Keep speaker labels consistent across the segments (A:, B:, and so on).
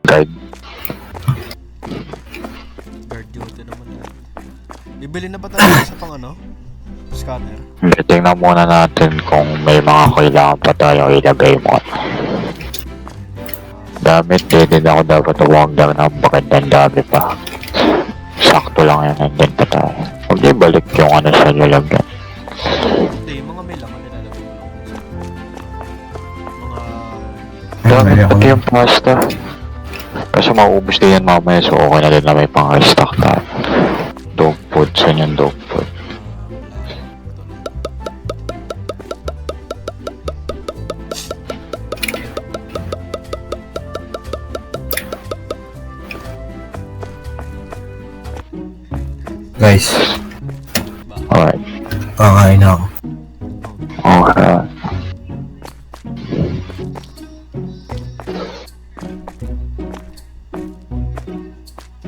A: Guide.
B: Guard duty naman yan. Bibili na ba tayo sa pang ano? Scanner?
A: Hindi, tingnan muna natin kung may mga kailangan pa tayong ilagay mo. Damit, din ako dapat umorder ng magandang dami pa. Sakto lang yan, nandyan pa tayo. Huwag niyo balik yung ano sa lalagyan.
B: Hindi, yung mga may laman nilalagay mo lang.
A: Dami pati yung pasta. Kasi mauubos din yan mamaya, so okay na din na may pang-restock tayo. Dog food, saan yung dog food?
C: Guys,
A: Alright.
C: kakain na ako.
A: Okay.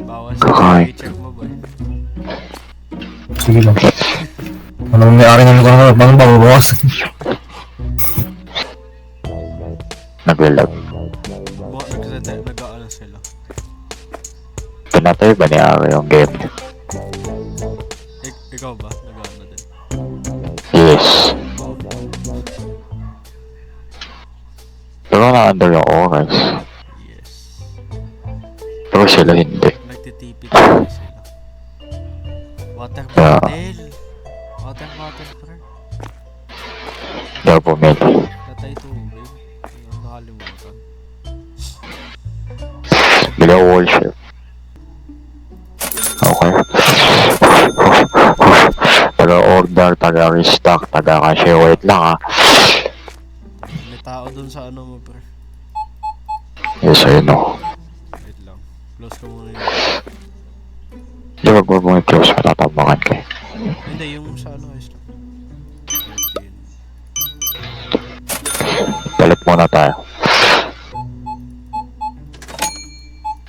B: Bawas
A: Kakain.
B: check mo boy.
C: Sige lang. Ano may-ari ng lugar na? Paano ba mabawasan?
A: Naglalag.
B: Nag-ano sila.
A: Pinatay ba ni Ari yung game?
B: Ikaw ba? Nag-ano din?
A: Yes. Pero na-under yung oras.
B: Yes.
A: Pero sila hindi.
B: Nagtitipid talaga sila. Water
A: Yeah.
B: bottle. Water bottle pre.
A: Kaya bumili.
B: Natay tubig. Yung nakalimutan.
A: Bili ako wall ship. Okay. Taga-order, taga-restock, taga-cashier. Wait lang ah.
B: May tao dun sa ano mo pre.
A: Yes, I know.
B: Wait lang. Close ko muna yun.
A: Di ba mo i-close, matatabangan kayo.
B: Hindi, yung sa ano guys lang. 13.
A: Balik muna tayo.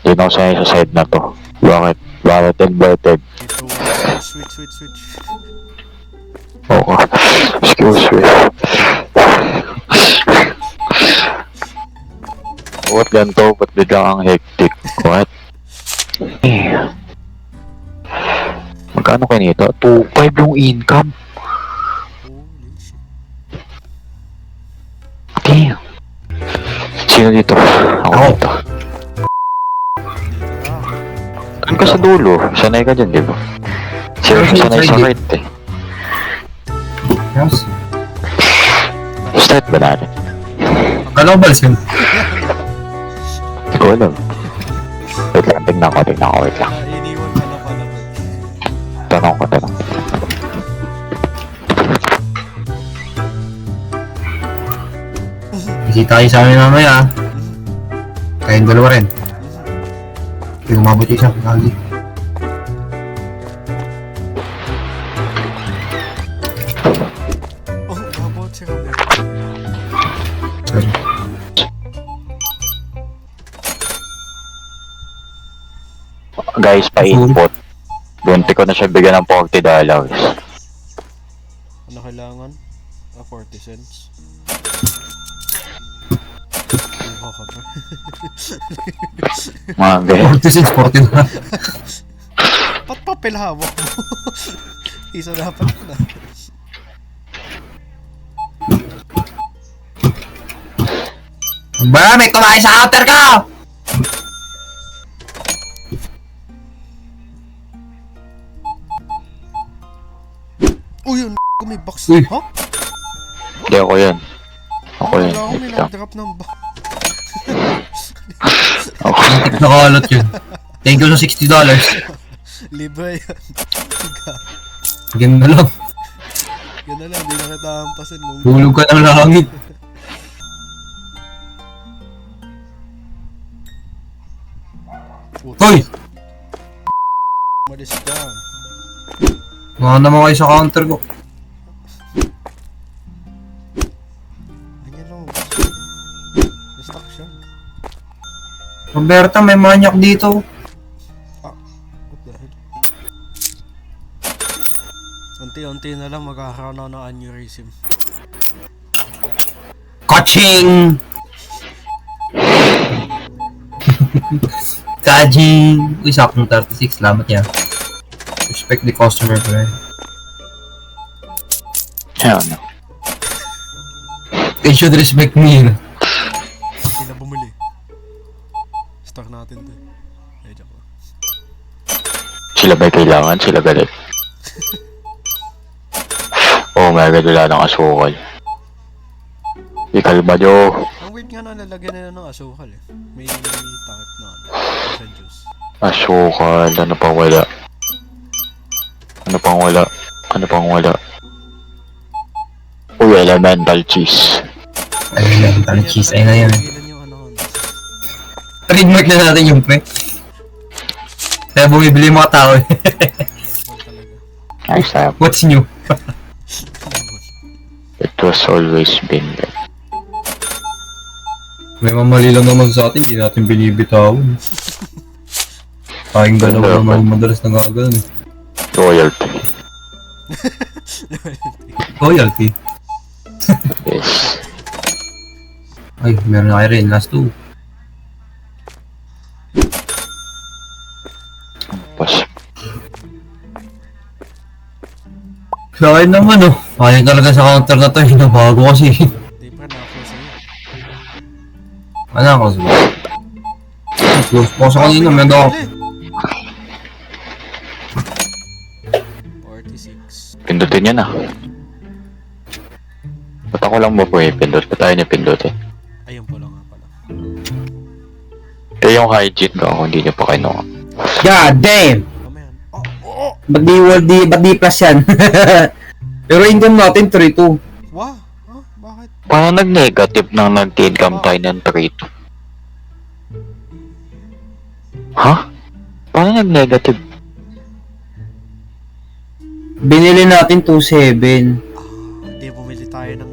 A: Dito ako sa side na to. Bakit? Bakit inverted?
B: Ito, switch.
A: Oo. Excuse me. What ganito? Ba't biglang ang hectic? What? Eh. Magkano kayo nito? 2.5 yung income.
B: Holy shit.
A: Damn. Sino dito? Ako
C: Ako.
A: dito. Doon ka sa dulo. Sanay ka dyan, di ba? Sino ka sanay sa right eh.
C: Yes.
A: Start ba natin?
C: Kala ko balis yun?
A: Hindi ko alam. Wait lang, tingnan ko, wait lang.
B: Iniwan ka na pala.
A: Tanong ko.
C: Bisita kayo sa amin mamaya ah. Kayong dalawa rin. Hindi umabot yung isa. Lagi.
B: Oh, mabot si Robert.
C: Sorry.
A: Guys, pa-input. Bunti ko na siya bigyan ng $40.
B: Ano kailangan? 40 cents. Ano ka ba?
A: Mga guys.
C: 40 cents, 40 na.
B: Ba't papel hawak mo? Isa dapat na.
C: Ba, may kumain sa counter ka!
B: Uy, yun may box.
C: Uy.
B: Ha?
A: Hindi ako yan. Ako yan.
B: Wala akong
A: Wait lang.
B: minadrop ng box.
A: Ako.
C: Nakalot yun. Thank you sa $60.
B: Libre yan.
C: Ganda lang.
B: Yan na lang, di na kita hampasin mo.
C: Hulog ka ng langit. Hoy!
B: Malis ka.
C: Mga naman kayo sa counter ko.
B: Ganyan lang. Na-stuck siya.
C: Roberta, may manyak dito.
B: What the hell? Unti-unti na lang magkakaroon ako ng aneurysm.
C: Kaching! Kaji. Uy, sakong 36. Salamat yan. Respect the customer, pre.
A: Yan.
C: They should respect me.
B: Sila bumili. Stock natin to. Joke lang.
A: Sila ba'y kailangan? Sila galit. Oh my god, wala ng asukal. Ikalma nyo.
B: Ang weird nga na lalagyan nila ng asukal eh. May takip na ano. Sa juice.
A: Asukal. Ano pang wala? Ano pang wala? Ano pang wala? Uy, elemental cheese.
C: Ayun lang, cheese. Ayun na yan.
B: Ilan yung ano.
C: Trademark na natin yung pre. Kaya bumibili yung mga tao eh.
B: Wag talaga.
A: Nice time.
C: What's new?
A: It was always been there.
C: May mamali lang naman sa atin, hindi natin binibitawan. Tayong dalawa naman madalas nagagalan eh.
A: Royalty.
C: Loyalty.
A: Yes.
C: Ay, meron na kayo rin. Last two.
A: Pas.
C: Sa akin naman oh. Ayaw talaga sa counter na to. Hinabago kasi.
B: Hindi pa na-upload sa'yo.
C: Ano ako sa close po sa kanina. Meron ako.
B: 46.
A: Pindutin niya na. Ba't ako lang mo po pindot? Ba't tayo niya pindutin?
B: Ayun po lang nga pala.
A: Eh yung hygiene ko, kung hindi niyo pa kinuha.
C: God damn!
B: Mamaya. Oh!
C: Ba't di plus yan? Pero income natin 3-2.
B: Wow! Huh? Bakit?
A: Paano nag-negative nang nag-income tayo ng 3-2? Ha? Paano nag-negative?
C: Binili natin 2-7.
B: Hindi, bumili tayo ng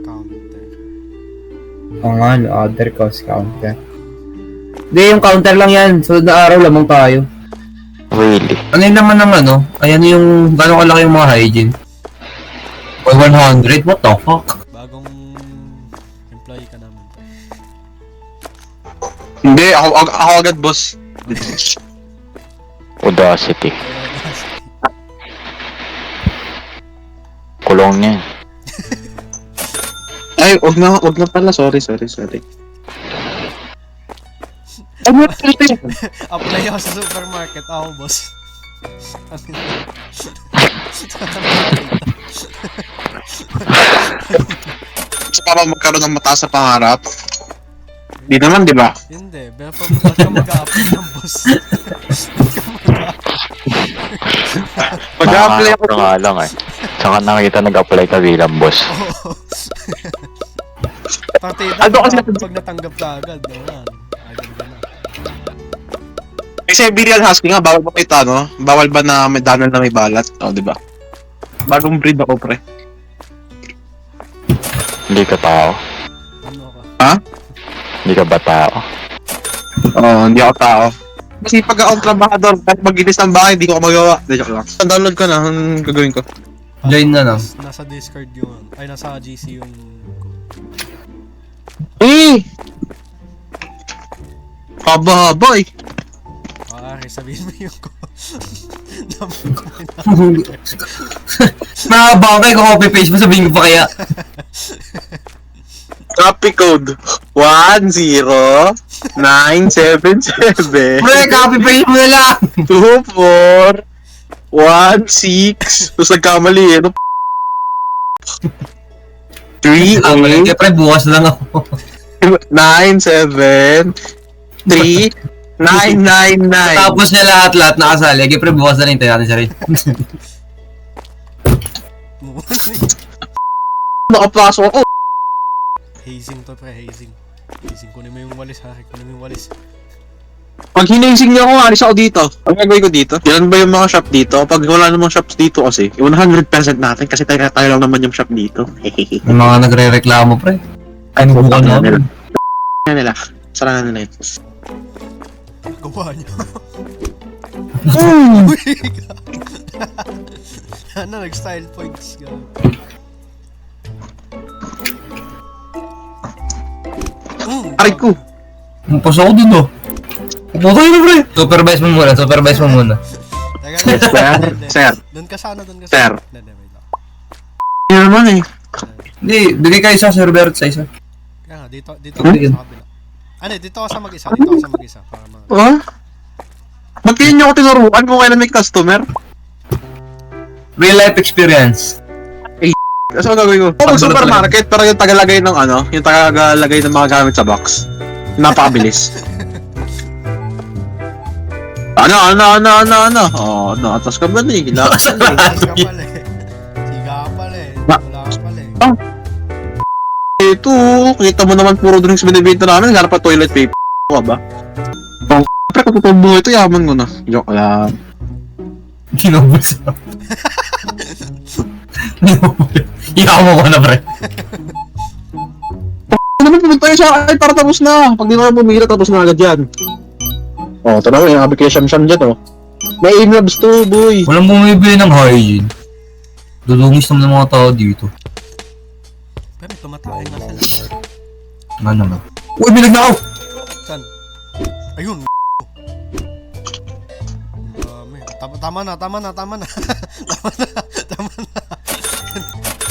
B: counter.
C: Oo nga, other cost counter. Hindi, yung counter lang yan. Sunod na araw lamang tayo.
A: Really?
C: Ano yun naman ng ano? Ayan yung, gano'ng kalaki yung mga hygiene? Or 100? What the fuck?
B: Bagong employee ka namin.
D: Hindi, ako agad, boss.
A: Audacity. Kulong niya.
D: Ay, wag na pala. Sorry. Ano
B: Apply ako sa supermarket. Ako, boss.
D: Gusto pa ba magkaroon ng mataas na pangarap? Di naman, di ba?
B: Hindi. Ba't ka mag-a-apply ng boss?
D: Mag-a-apply ako.
A: Makahanap nga lang eh. Saka nakita nag-apply ka bilang boss.
B: Oo. Partida
D: Ano kasi-
B: pag natanggap ka agad. Naman. Agad ka na.
D: Kasi Siberian Husky nga, bawal ba ito, no? Bawal ba na may danal na may balat? O, di ba? Bagong breed ako, pre.
A: Hindi ka tao.
B: Ano ka?
D: Ha?
A: Hindi ka ba tao?
D: Oo, hindi ako tao. Kasi pag ako trabahador, kahit magilis ng bahay, hindi ko magawa. Hindi, joke lang. Download ko na, anong gagawin ko?
C: Join na lang.
B: Nasa Discord yung... Ay, nasa GC yung...
D: Eh! Haba-haba eh.
B: Pare, sabihin mo yung ko.
C: Mahaba kayo kung copy-paste mo, sabihin ko pa kaya.
D: Copy code 10977
C: Pre, copy-paste mo na lang!
D: 2416. Tapos nagkamali eh. 3
C: Kaya pre, bukas lang ako.
D: 973
C: Tapos niya lahat nakasali. Kaya pre, bukas na rin. Tayo natin siya rin.
D: Nakapasok ako.
B: Hazing to, pre. Hazing. Hazing. Kunin mo yung walis, ha? Kunin mo yung walis.
D: Pag hinasing niya ako, alis ako dito. Ang gagawin ko dito, yan ba yung mga shop dito? Pag wala namang shops dito kasi, 100% natin kasi tayo lang naman yung shop dito.
C: May mga nagre-reklamo pre. Ano buka na
D: nila? Yan nila. Sarangan nila yun.
B: Gawa niya. Ano, nag-style points ka.
D: Aray ko!
C: Ang paso ko dun oh. Okay na, pre. Supervise mo muna.
B: Teka,
D: Sir.
B: Doon ka sana, doon ka
D: Sir.
B: sana. Hindi, wait lang.
D: Yan naman eh.
C: Hindi, bigay kayo sa server sa isa.
B: Kaya nga, dito
C: Okay.
B: sa kabila. Ano, dito ka sa mag-isa, para mga...
D: Ha? Ba't kayo nyo ako tinuruan kung kailan may customer?
C: Real life experience.
D: Kasi ang gagawin ko, mag-supermarket pero yung tagalagay ng ano, yung tagalagay ng mga gamit sa box. Napakabilis. Ano? Oh, naatas ka ba ni?
B: Sigas ka pala eh. Siga ka pala eh. Wala ka pala eh.
D: Ito, kita mo naman puro drinks binibenta namin, naghanap pa toilet paper. Ka ba? Bang, pre, kung totoo mo ito, yaman ko na. Joke lang.
C: Ginubos mo. Iyaman ko na, pre.
D: Ano naman pumunta tayo sa akin para tapos na. Pag di na kayo pumila, tapos na agad yan. Oh, ito na, may nabi kayo siyam-siyam dyan, oh. May aim-labs to, boy.
C: Walang bumibili ng hygiene. Dudungis naman ng mga tao dito.
B: Pero tumatay na sila.
C: Nga naman. Uy, binagnakaw!
B: Saan? Ayun. Tama na. Tama na.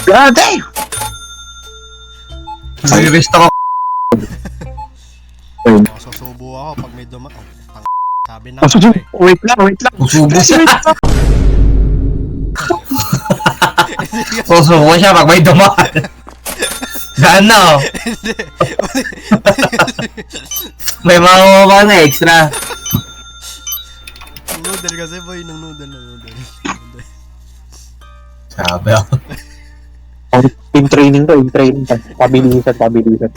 D: God damn!
C: Nag-rest ako.
B: Susubo ako pag may sabi na
D: Oh,
B: ako eh.
D: wait lang.
C: Susubo Susubo siya pag may dumaan. Saan na, oh?
B: Hindi.
C: May mga na extra.
B: Noodle kasi boy, ng noodle.
C: Sabi ako.
D: In training to. Pabilisan.